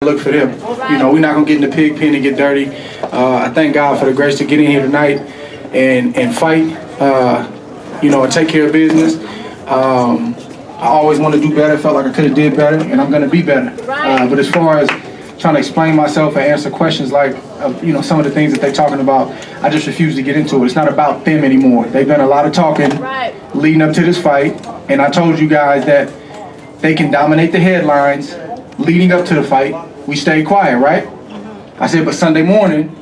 Look for them. You know, we're not gonna get in the pig pen and get dirty. I thank God for the grace to get in here tonight and fight. You know, and take care of business. I always want to do better. Felt like I could have did better, and I'm gonna be better. But as far as trying to explain myself and answer questions like, you know, some of the things that they're talking about, I just refuse to get into it. It's not about them anymore. They've done a lot of talking leading up to this fight, and I told you guys that they can dominate the headlines leading up to the fight. We stayed quiet, right? I said, but Sunday morning,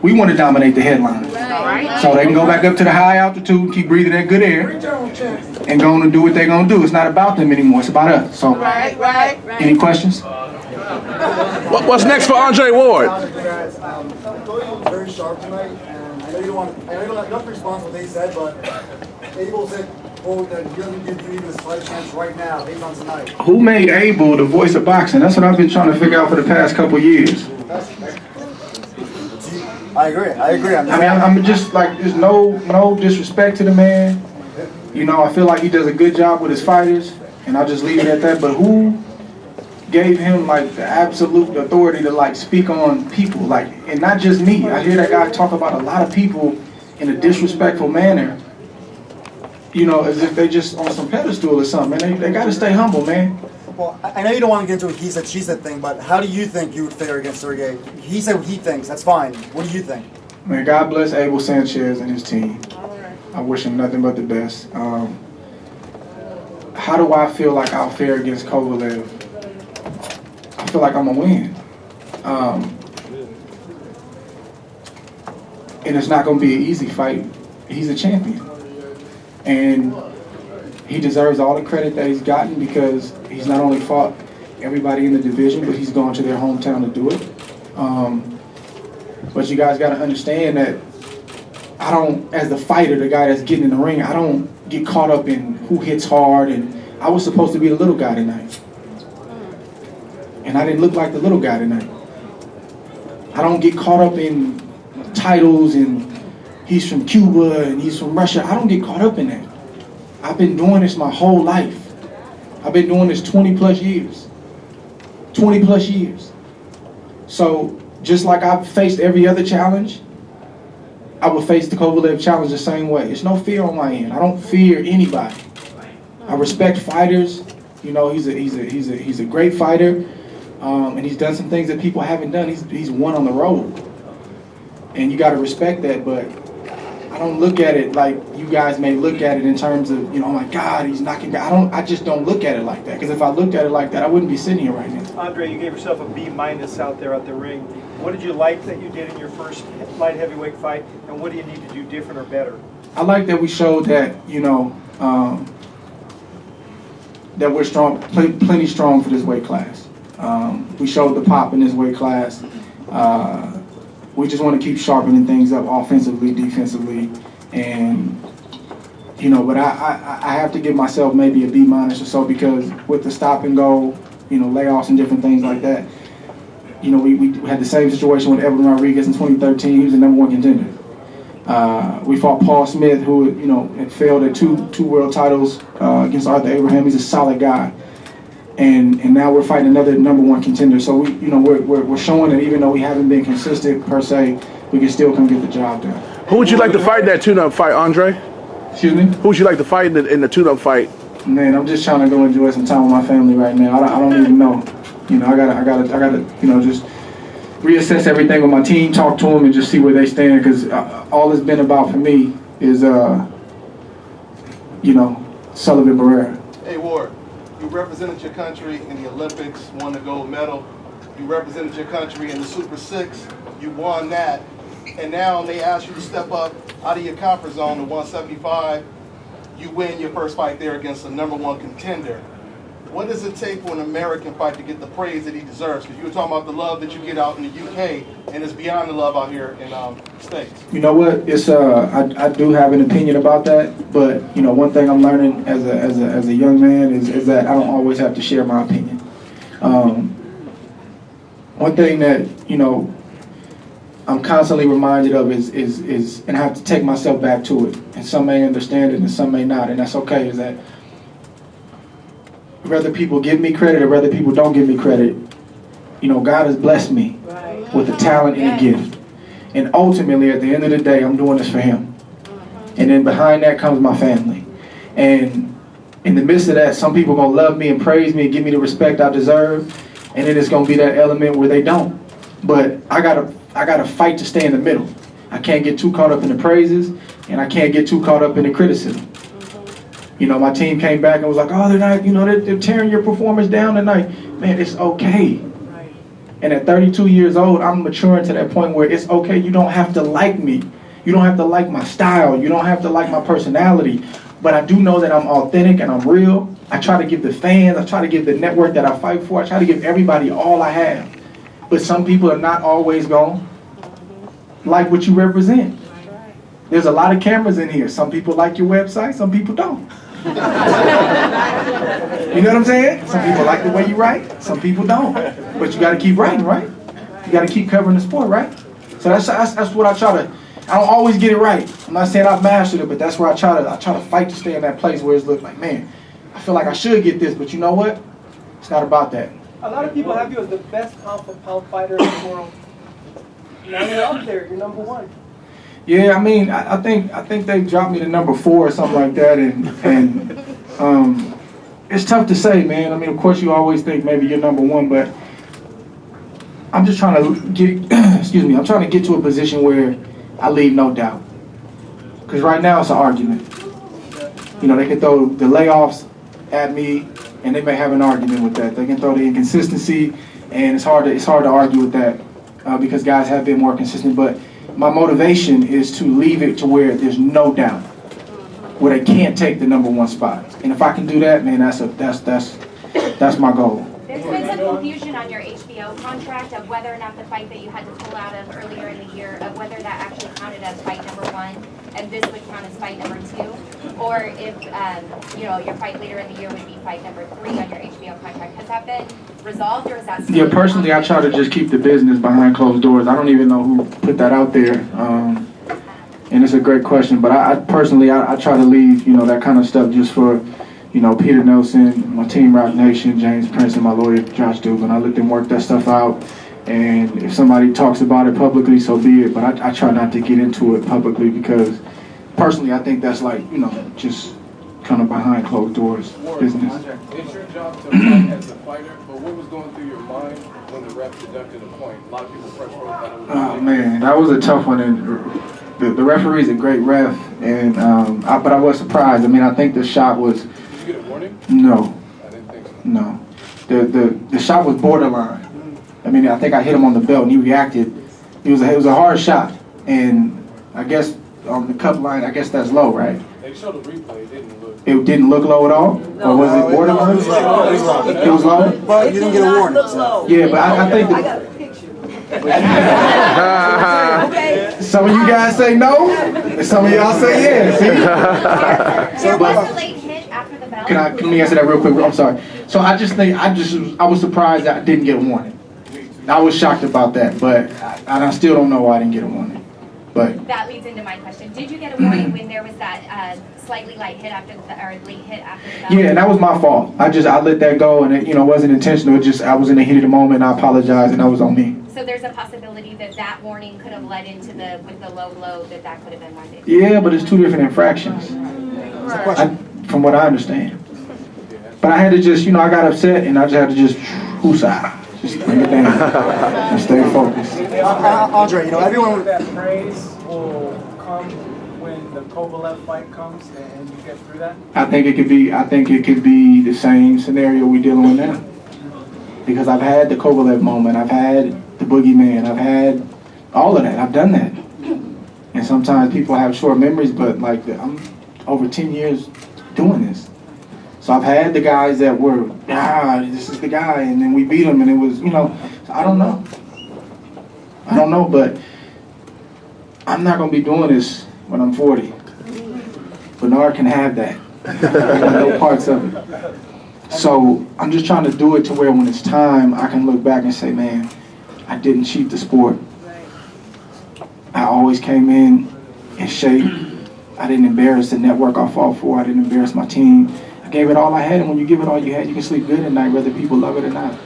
we want to dominate the headlines. So they can go back up to the high altitude, keep breathing that good air, and go on and do what they're going to do. It's not about them anymore. It's about us. So, any questions? What's next for Andre Ward? Very sharp tonight, and I know you don't have to respond to what they said, but Abel said, quote, that he doesn't give you this fight chance right now, based on tonight. Who made Abel the voice of boxing? That's what I've been trying to figure out for the past couple years. I agree. I'm just like, there's no disrespect to the man. You know, I feel like he does a good job with his fighters, and I'll just leave it at that. But who gave him like the absolute authority to like speak on people, like, and not just me? I hear that guy talk about a lot of people in a disrespectful manner. You know, as if they just on some pedestal or something. Man, they got to stay humble, man. Well, I know you don't want to get into a he said, she said thing, but how do you think you would fare against Sergey? He said what he thinks. That's fine. What do you think? Man, God bless Abel Sanchez and his team. I wish him nothing but the best. How do I feel like I'll fare against Kovalev? I feel like I'm going to win. And it's not going to be an easy fight. He's a champion. And he deserves all the credit that he's gotten because he's not only fought everybody in the division, but he's gone to their hometown to do it. But you guys got to understand that I don't, as the fighter, the guy that's getting in the ring, I don't get caught up in who hits hard. And I was supposed to be the little guy tonight. And I didn't look like the little guy tonight. I don't get caught up in titles and he's from Cuba and he's from Russia. I don't get caught up in that. I've been doing this my whole life. I've been doing this 20 plus years. 20 plus years. So just like I've faced every other challenge, I would face the Kovalev challenge the same way. There's no fear on my end. I don't fear anybody. I respect fighters. You know, he's a great fighter. And he's done some things that people haven't done. He's won on the road. And you got to respect that, but I don't look at it like you guys may look at it in terms of, you know, oh my God, he's knocking down. I just don't look at it like that. Because if I looked at it like that, I wouldn't be sitting here right now. Andre, you gave yourself a B- out there at the ring. What did you like that you did in your first light heavyweight fight, and what do you need to do different or better? I like that we showed that, you know, that we're strong, plenty strong for this weight class. We showed the pop in this weight class. We just want to keep sharpening things up offensively, defensively, and, you know, but I have to give myself maybe a B- or so because with the stop and go, you know, layoffs and different things like that, you know, we had the same situation with Evan Rodriguez in 2013. He was the #1 contender. We fought Paul Smith, who, you know, had failed at two world titles against Arthur Abraham. He's a solid guy. And now we're fighting another #1 contender. So we, you know, we're showing that even though we haven't been consistent per se, we can still come get the job done. Who would you like to fight that tune-up fight, Andre? Excuse me? Who would you like to fight in the tune-up fight? Man, I'm just trying to go enjoy some time with my family right now. I don't even know. You know, I gotta, you know, just reassess everything with my team, talk to them, and just see where they stand. Because all it's been about for me is, you know, Sullivan Barrera. Hey Ward. You represented your country in the Olympics, won the gold medal. You represented your country in the Super 6, you won that. And now they ask you to step up out of your comfort zone to 175. You win your first fight there against a #1 contender. What does it take for an American fight to get the praise that he deserves? Because you were talking about the love that you get out in the UK, and it's beyond the love out here in the States. You know what? It's I do have an opinion about that, but you know, one thing I'm learning as a young man is that I don't always have to share my opinion. One thing that, you know, I'm constantly reminded of is and I have to take myself back to it. And some may understand it and some may not, and that's okay. Is that whether people give me credit or whether people don't give me credit, You know, God has blessed me with a talent and a gift. And ultimately, at the end of the day, I'm doing this for Him. And then behind that comes my family. And in the midst of that, some people are going to love me and praise me and give me the respect I deserve. And then it's going to be that element where they don't. But I gotta fight to stay in the middle. I can't get too caught up in the praises, and I can't get too caught up in the criticism. You know, my team came back and was like, oh, they're tearing your performance down tonight. Man, it's okay. And at 32 years old, I'm maturing to that point where it's okay. You don't have to like me. You don't have to like my style. You don't have to like my personality. But I do know that I'm authentic and I'm real. I try to give the fans, I try to give the network that I fight for, I try to give everybody all I have. But some people are not always going to like what you represent. There's a lot of cameras in here. Some people like your website, some people don't. You know what I'm saying? Some people like the way you write, some people don't. But you got to keep writing, right? You got to keep covering the sport, right? So that's what I try to. I don't always get it right. I'm not saying I've mastered it, but that's where I try to fight to stay in that place where it's look like, man, I feel like I should get this, but you know what? It's not about that. A lot of people have you as the best pound-for-pound fighter in the world. Now you're up there. You're number one. Yeah, I mean, I think they dropped me to number 4 or something like that, and it's tough to say, man. I mean, of course, you always think maybe you're number 1, but I'm just trying to get, I'm trying to get to a position where I leave no doubt. Because right now it's an argument. You know, they can throw the layoffs at me, and they may have an argument with that. They can throw the inconsistency, and it's hard to argue with that because guys have been more consistent. But my motivation is to leave it to where there's no doubt, where they can't take the number 1 spot. And if I can do that, man, that's my goal. There's been some confusion on your HBO contract of whether or not the fight that you had to pull out of earlier in the year, of whether that actually counted as fight number 1, and this would count as fight number 2, or if your fight later in the year would be fight number 3 on your HBO contract. Has that been resolved, or is that still? Yeah, personally, I try to just keep the business behind closed doors. I don't even know who put that out there, and it's a great question. But I personally try to leave that kind of stuff just for. Peter Nelson, my team, Rock Nation, James Prince, and my lawyer, Josh Dugan. I let them work that stuff out. And if somebody talks about it publicly, so be it. But I try not to get into it publicly because, personally, I think that's like, just kind of behind closed doors business. It's your job to fight as a fighter, but what was going through your mind when the ref deducted a point? A lot of people press roll that it was. Oh, man, that was a tough one. And the referee's a great ref, and but I was surprised. I mean, I think the shot was... Did you get a warning? No. I didn't think so. No. The shot was borderline. I mean, I think I hit him on the belt, and he reacted. It was a hard shot, and I guess on the cup line, I guess that's low, right? They showed the replay. It didn't look. It didn't look low at all? Or was it borderline? It was low. It was low. It was low? But you didn't get a warning. So. Yeah, but I think I got a picture. Okay. some of you guys say no, and some of y'all say yes. There was a late hit after the bell. Let me answer that real quick. I'm sorry. So I was surprised that I didn't get a warning. I was shocked about that, but I still don't know why I didn't get a warning. But that leads into my question. Did you get a warning when there was that slightly late hit after the bell? Yeah, and that was my fault. I let that go, and it wasn't intentional. I was in the heat of the moment. And I apologize, and that was on me. So there's a possibility that warning could have led into with the low blow that could have been one. Yeah, but it's 2 different infractions, from what I understand. But I had to just, I got upset, and I just had to just bring it down and stay focused. Andre, everyone. That praise will come when the Kovalev fight comes and you get through that? I think it could be the same scenario we're dealing with now. Because I've had the Kovalev moment, I've had the boogeyman, I've had all of that. I've done that. And sometimes people have short memories, but I'm over 10 years doing this. So I've had the guys that were, this is the guy, and then we beat him, and it was, I don't know, but I'm not going to be doing this when I'm 40. Bernard can have that. No parts of it. So I'm just trying to do it to where when it's time, I can look back and say, man, I didn't cheat the sport. I always came in shape. I didn't embarrass the network I fought for. I didn't embarrass my team. I gave it all I had, and when you give it all you had, you can sleep good at night, whether people love it or not.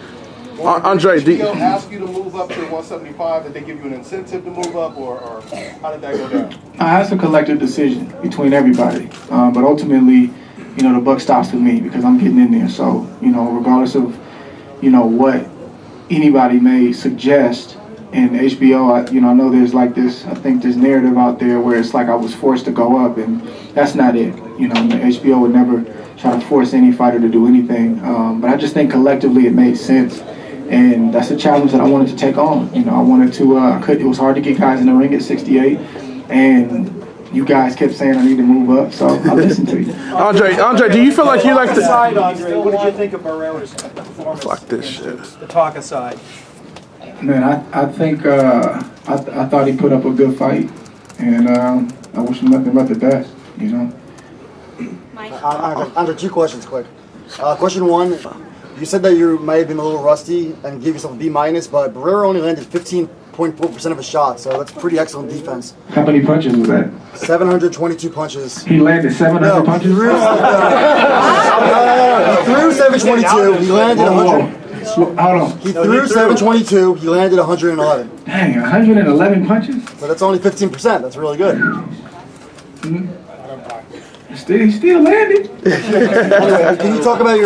Andre, did HBO ask you to move up to 175? Did they give you an incentive to move up, or how did that go down? It's a collective decision between everybody, but ultimately, the buck stops with me because I'm getting in there. So, regardless of, what anybody may suggest in HBO, I know there's like this, I think there's narrative out there where it's like I was forced to go up, and that's not it. HBO would never try to force any fighter to do anything, but I just think collectively it made sense, and that's a challenge that I wanted to take on. I wanted to, it was hard to get guys in the ring at 68, and you guys kept saying I need to move up, so I listened to you. Andre, do you feel like you like the... Aside, Andre, what did you think of Barrera's performance? Fuck this shit. The talk aside. Man, I think I thought he put up a good fight, and I wish him nothing but the best, Mike? Andre, 2 questions quick. Question 1, you said that you might have been a little rusty and gave yourself a B-, but Barrera only landed 15.4% of his shots, so that's pretty excellent defense. How many punches was that? 722 punches. He landed 700 punches? He threw 722, he landed 100. Hold on. He threw 722, he landed 111. Dang, 111 punches? But that's only 15%, that's really good. He still landed. Anyway, can you talk about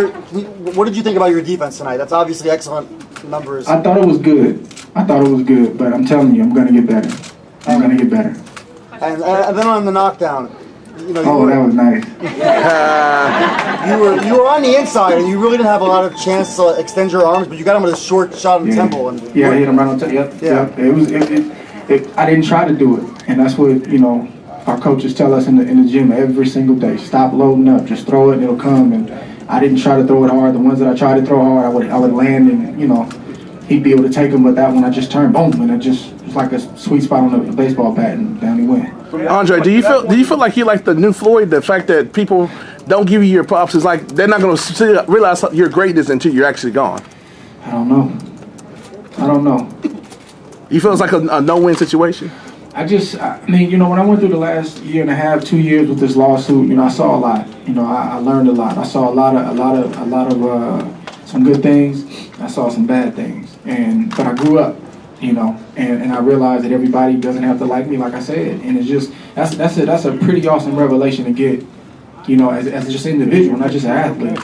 what did you think about your defense tonight? That's obviously excellent numbers. I thought it was good, but I'm telling you, I'm going to get better. And then on the knockdown, that was nice. you were on the inside, and you really didn't have a lot of chance to extend your arms, but you got him with a short shot in the temple. And I hit him right on top. Yep. I didn't try to do it, and that's what our coaches tell us in the gym every single day. Stop loading up, just throw it, and it'll come. And I didn't try to throw it hard. The ones that I tried to throw hard, I would land, and he'd be able to take them. But that one, I just turned boom, and it was like a sweet spot on a baseball bat, and down he went. Andre, do you feel like you like the new Floyd? The fact that people don't give you your props is like they're not going to realize your greatness until you're actually gone. I don't know. You feel it's like a no-win situation? I mean, when I went through the last year and a half, 2 years with this lawsuit, I saw a lot. I learned a lot. I saw a lot of some good things. I saw some bad things, but I grew up. And I realized that everybody doesn't have to like me, like I said, and it's just that's a pretty awesome revelation to get, as just an individual, not just an athlete.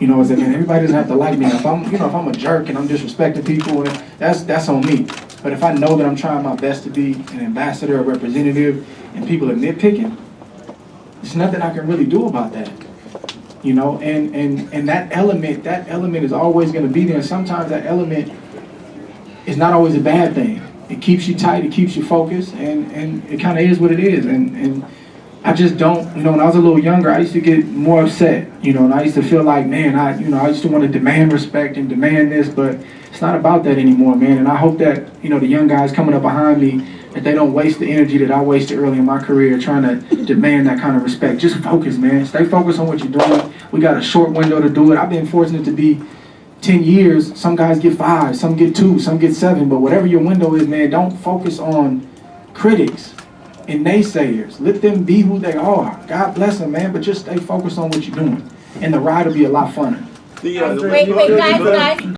As a man, everybody doesn't have to like me. If I'm a jerk and I'm disrespecting people, and that's on me. But if I know that I'm trying my best to be an ambassador, a representative, and people are nitpicking, there's nothing I can really do about that. And that element is always going to be there. And sometimes that element is not always a bad thing. It keeps you tight, it keeps you focused, and it kind of is what it is. And I just don't, when I was a little younger, I used to get more upset, and I used to feel like, man, I used to want to demand respect and demand this, but it's not about that anymore, man. And I hope that, the young guys coming up behind me, that they don't waste the energy that I wasted early in my career trying to demand that kind of respect. Just focus, man. Stay focused on what you're doing. We got a short window to do it. I've been fortunate to be 10 years, some guys get 5, some get 2, some get 7, but whatever your window is, man, don't focus on critics and naysayers. Let them be who they are. God bless them, man, but just stay focused on what you're doing, and the ride will be a lot funner. Wait, guys.